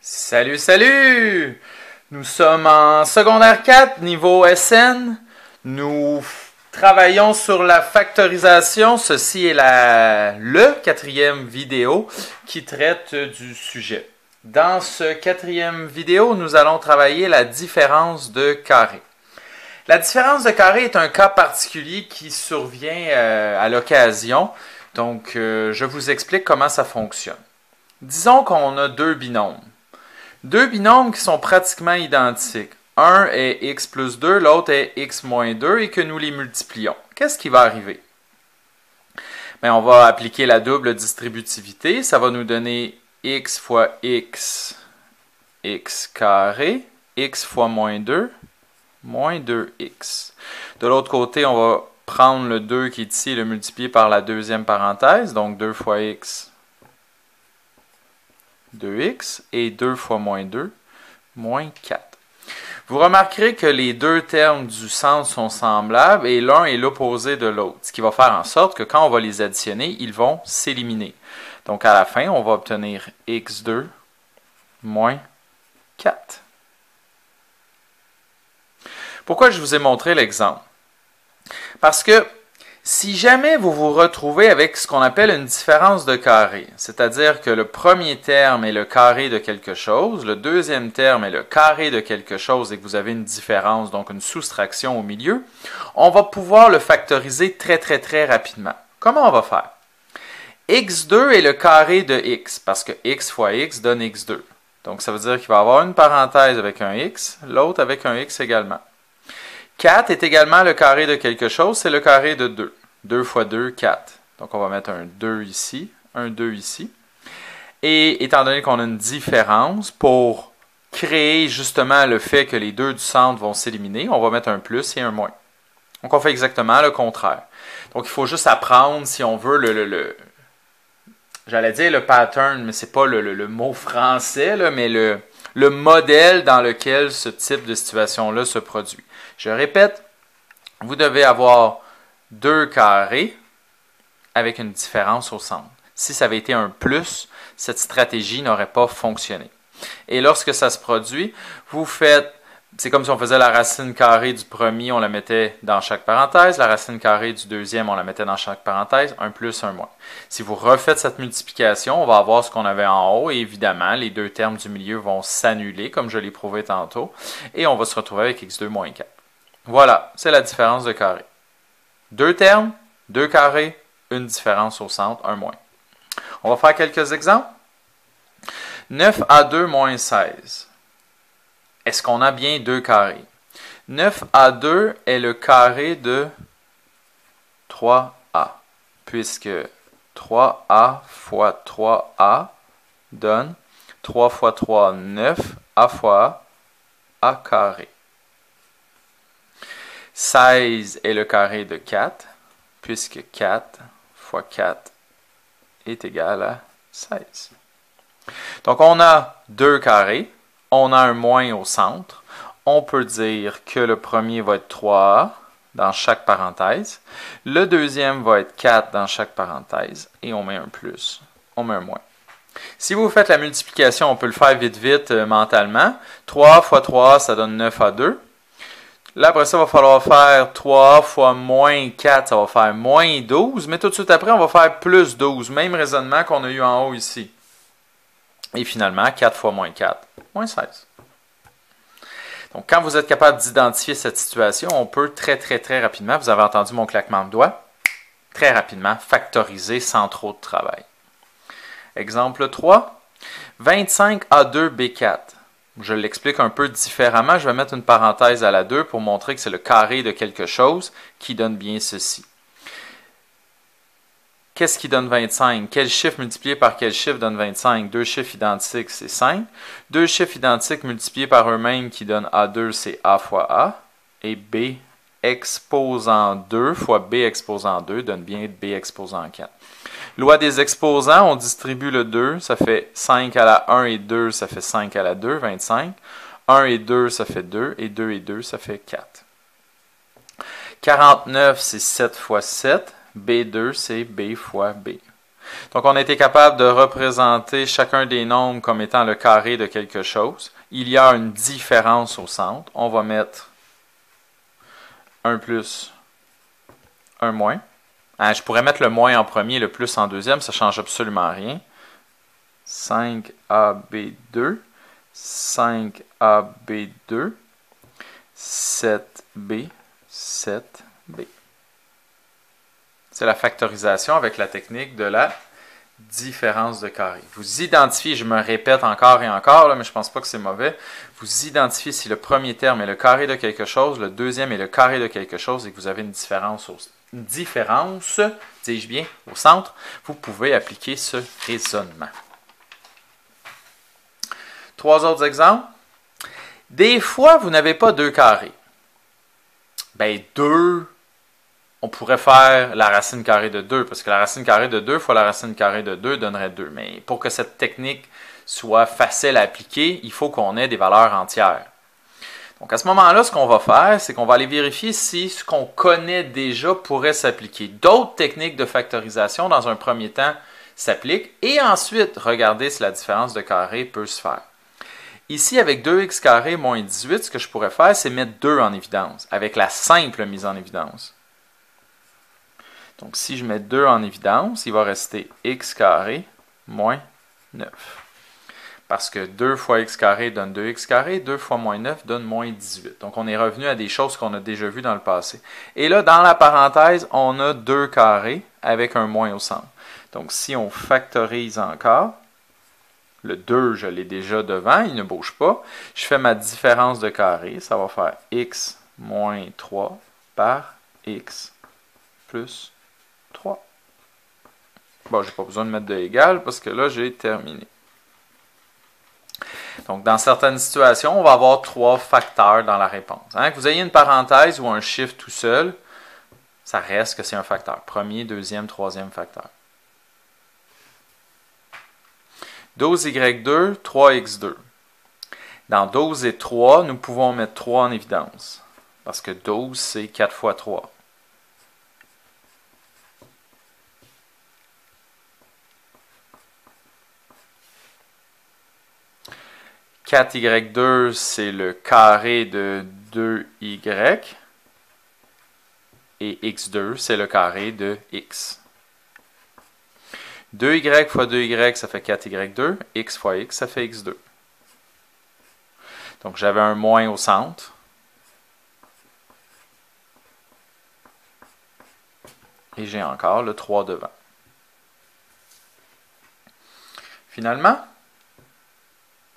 Salut, salut! Nous sommes en secondaire 4, niveau SN. Nous travaillons sur la factorisation. Ceci est le quatrième vidéo qui traite du sujet. Dans ce quatrième vidéo, nous allons travailler la différence de carré. La différence de carré est un cas particulier qui survient à l'occasion. Donc, je vous explique comment ça fonctionne. Disons qu'on a deux binômes. Deux binômes qui sont pratiquement identiques. Un est x plus 2, l'autre est x moins 2 et que nous les multiplions. Qu'est-ce qui va arriver? Bien, on va appliquer la double distributivité. Ça va nous donner x fois x carré, x fois moins 2x. De l'autre côté, on va prendre le 2 qui est ici et le multiplier par la deuxième parenthèse. Donc 2 fois x, 2x, et 2 fois moins 2, moins 4. Vous remarquerez que les deux termes du centre sont semblables et l'un est l'opposé de l'autre, ce qui va faire en sorte que quand on va les additionner, ils vont s'éliminer. Donc à la fin, on va obtenir x2 moins 4. Pourquoi je vous ai montré l'exemple? Parce que si jamais vous vous retrouvez avec ce qu'on appelle une différence de carré, c'est-à-dire que le premier terme est le carré de quelque chose, le deuxième terme est le carré de quelque chose et que vous avez une différence, donc une soustraction au milieu, on va pouvoir le factoriser très rapidement. Comment on va faire? x2 est le carré de x, parce que x fois x donne x2. Donc ça veut dire qu'il va y avoir une parenthèse avec un x, l'autre avec un x également. 4 est également le carré de quelque chose, c'est le carré de 2. 2 fois 2, 4. Donc on va mettre un 2 ici, un 2 ici. Et étant donné qu'on a une différence, pour créer justement le fait que les deux du centre vont s'éliminer, on va mettre un plus et un moins. Donc on fait exactement le contraire. Donc il faut juste apprendre, si on veut, j'allais dire le pattern, mais c'est pas le mot français, là, mais le modèle dans lequel ce type de situation-là se produit. Je répète, vous devez avoir deux carrés avec une différence au centre. Si ça avait été un plus, cette stratégie n'aurait pas fonctionné. Et lorsque ça se produit, vous faites, c'est comme si on faisait la racine carrée du premier, on la mettait dans chaque parenthèse, la racine carrée du deuxième, on la mettait dans chaque parenthèse, un plus, un moins. Si vous refaites cette multiplication, on va avoir ce qu'on avait en haut, et évidemment, les deux termes du milieu vont s'annuler, comme je l'ai prouvé tantôt, et on va se retrouver avec x2 moins 4. Voilà, c'est la différence de carré. Deux termes, deux carrés, une différence au centre, un moins. On va faire quelques exemples. 9 à 2 moins 16. Est-ce qu'on a bien deux carrés? 9 à 2 est le carré de 3a, puisque 3a fois 3a donne 3 fois 3, 9, a fois a carré. 16 est le carré de 4, puisque 4 fois 4 est égal à 16. Donc, on a deux carrés, on a un moins au centre. On peut dire que le premier va être 3a dans chaque parenthèse. Le deuxième va être 4 dans chaque parenthèse. Et on met un plus, on met un moins. Si vous faites la multiplication, on peut le faire vite mentalement. 3 fois 3, ça donne 9 à 2. Là, après ça, il va falloir faire 3 fois moins 4, ça va faire moins 12. Mais tout de suite après, on va faire plus 12. Même raisonnement qu'on a eu en haut ici. Et finalement, 4 fois moins 4, moins 16. Donc, quand vous êtes capable d'identifier cette situation, on peut très rapidement, vous avez entendu mon claquement de doigts, très rapidement factoriser sans trop de travail. Exemple 3, 25 à 2 B4. Je l'explique un peu différemment. Je vais mettre une parenthèse à la 2 pour montrer que c'est le carré de quelque chose qui donne bien ceci. Qu'est-ce qui donne 25? Quel chiffre multiplié par quel chiffre donne 25? Deux chiffres identiques, c'est 5. Deux chiffres identiques multipliés par eux-mêmes qui donnent A2, c'est A fois A. Et B exposant 2 fois B exposant 2 donne bien B exposant 4. Loi des exposants, on distribue le 2, ça fait 5 à la 1 et 2, ça fait 5 à la 2, 25. 1 et 2, ça fait 2, et 2 et 2, ça fait 4. 49, c'est 7 fois 7. B2, c'est B fois B. Donc, on a été capable de représenter chacun des nombres comme étant le carré de quelque chose. Il y a une différence au centre. On va mettre 1 plus, 1 moins. Je pourrais mettre le moins en premier, le plus en deuxième, ça ne change absolument rien. 5AB2, 5AB2, 7B, 7B. C'est la factorisation avec la technique de la différence de carré. Vous identifiez, je me répète encore et encore, là, mais je ne pense pas que c'est mauvais, vous identifiez si le premier terme est le carré de quelque chose, le deuxième est le carré de quelque chose et que vous avez une différence, dis-je bien, au centre, vous pouvez appliquer ce raisonnement. 3 autres exemples. Des fois, vous n'avez pas 2 carrés. Ben, 2, on pourrait faire la racine carrée de 2, parce que la racine carrée de 2 fois la racine carrée de 2 donnerait 2. Mais pour que cette technique soit facile à appliquer, il faut qu'on ait des valeurs entières. Donc à ce moment-là, ce qu'on va faire, c'est qu'on va aller vérifier si ce qu'on connaît déjà pourrait s'appliquer. D'autres techniques de factorisation, dans un premier temps, s'appliquent, et ensuite, regarder si la différence de carré peut se faire. Ici, avec 2x carré moins 18, ce que je pourrais faire, c'est mettre 2 en évidence, avec la simple mise en évidence. Donc, si je mets 2 en évidence, il va rester x carré moins 9. Parce que 2 fois x carré donne 2x carré, 2 fois moins 9 donne moins 18. Donc, on est revenu à des choses qu'on a déjà vues dans le passé. Et là, dans la parenthèse, on a 2 carrés avec un moins au centre. Donc, si on factorise encore, le 2, je l'ai déjà devant, il ne bouge pas. Je fais ma différence de carré, ça va faire x moins 3 par x plus 3. Bon, je n'ai pas besoin de mettre de égal parce que là, j'ai terminé. Donc, dans certaines situations, on va avoir 3 facteurs dans la réponse. Que vous ayez une parenthèse ou un chiffre tout seul, ça reste que c'est un facteur. Premier, deuxième, troisième facteur. 12y2, 3x2. Dans 12 et 3, nous pouvons mettre 3 en évidence. Parce que 12, c'est 4 fois 3. 4y2, c'est le carré de 2y. Et x2, c'est le carré de x. 2y fois 2y, ça fait 4y2. X fois x, ça fait x2. Donc, j'avais un moins au centre. Et j'ai encore le 3 devant. Finalement,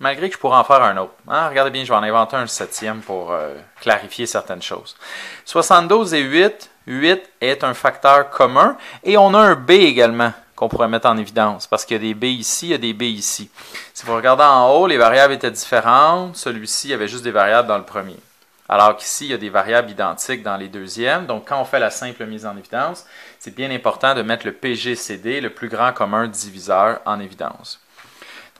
malgré que je pourrais en faire un autre. Regardez bien, je vais en inventer un 7e pour clarifier certaines choses. 72 et 8. 8 est un facteur commun. Et on a un b également qu'on pourrait mettre en évidence. Parce qu'il y a des b ici, il y a des b ici. Si vous regardez en haut, les variables étaient différentes. Celui-ci, il y avait juste des variables dans le premier. Alors qu'ici, il y a des variables identiques dans les deuxièmes. Donc, quand on fait la simple mise en évidence, c'est bien important de mettre le PGCD, le plus grand commun diviseur, en évidence.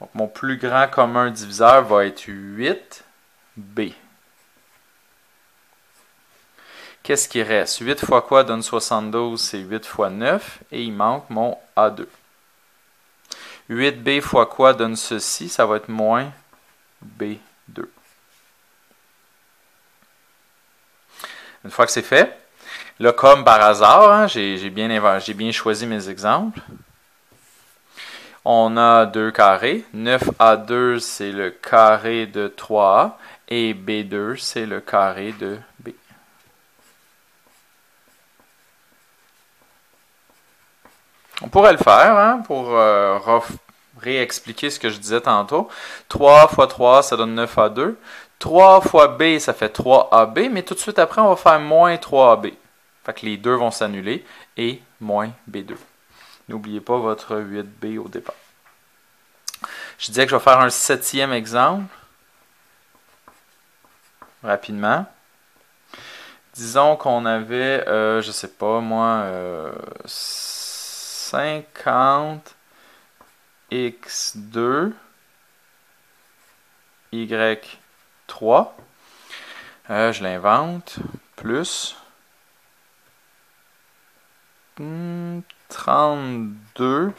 Donc, mon plus grand commun diviseur va être 8b. Qu'est-ce qui reste? 8 fois quoi donne 72? C'est 8 fois 9. Et il manque mon A2. 8b fois quoi donne ceci? Ça va être moins B2. Une fois que c'est fait, là, comme par hasard, j'ai bien choisi mes exemples. On a 2 carrés. 9A2, c'est le carré de 3A. Et B2, c'est le carré de B. On pourrait le faire pour réexpliquer ce que je disais tantôt. 3 fois 3, ça donne 9A2. 3 fois B, ça fait 3AB. Mais tout de suite après, on va faire moins 3AB. Fait que les deux vont s'annuler. Et moins B2. N'oubliez pas votre 8b au départ. Je disais que je vais faire un 7e exemple. Rapidement. Disons qu'on avait, je sais pas moi, 50x2 y3. Je l'invente. Plus 32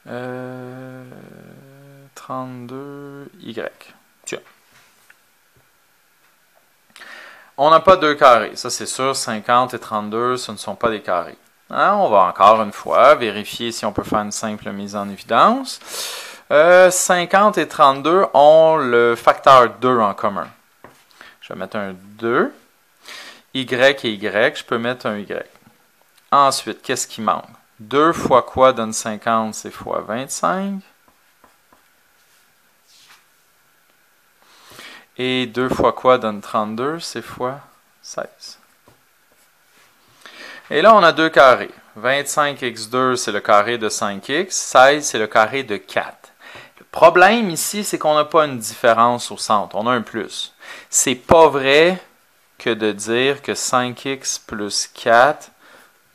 32y. Tiens. On n'a pas deux carrés. Ça, c'est sûr, 50 et 32, ce ne sont pas des carrés. Hein, on va encore une fois vérifier si on peut faire une simple mise en évidence. 50 et 32 ont le facteur 2 en commun. Je vais mettre un 2. Y et Y, je peux mettre un Y. Ensuite, qu'est-ce qui manque? 2 fois quoi donne 50? C'est fois 25. Et 2 fois quoi donne 32? C'est fois 16. Et là, on a deux carrés. 25x2, c'est le carré de 5x. 16, c'est le carré de 4. Le problème ici, c'est qu'on n'a pas une différence au centre. On a un plus. C'est pas vrai que de dire que 5x plus 4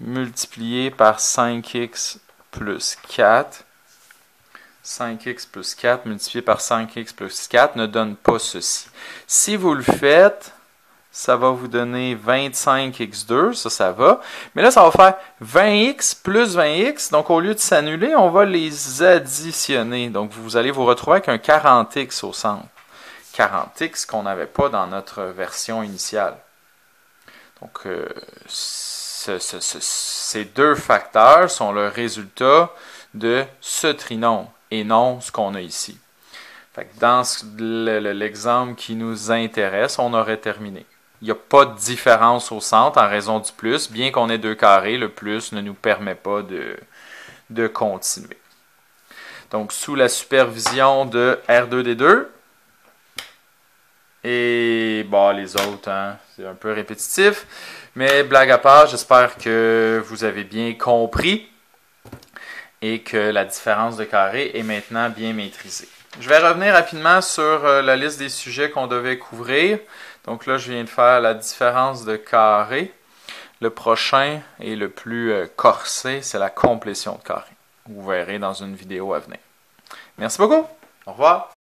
multiplié par 5x plus 4, 5x plus 4 multiplié par 5x plus 4 ne donne pas ceci. Si vous le faites, ça va vous donner 25x2, ça va. Mais là, ça va faire 20x plus 20x. Donc, au lieu de s'annuler, on va les additionner. Donc, vous allez vous retrouver avec un 40x au centre. 40x qu'on n'avait pas dans notre version initiale. Donc, ces deux facteurs sont le résultat de ce trinôme et non ce qu'on a ici. Fait que dans l'exemple qui nous intéresse, on aurait terminé. Il n'y a pas de différence au centre en raison du plus. Bien qu'on ait deux carrés, le plus ne nous permet pas de continuer. Donc, sous la supervision de R2D2, et bon, les autres, hein, c'est un peu répétitif, mais blague à part, j'espère que vous avez bien compris et que la différence de carré est maintenant bien maîtrisée. Je vais revenir rapidement sur la liste des sujets qu'on devait couvrir. Donc là, je viens de faire la différence de carré. Le prochain et le plus corsé, c'est la complétion de carré. Vous verrez dans une vidéo à venir. Merci beaucoup. Au revoir.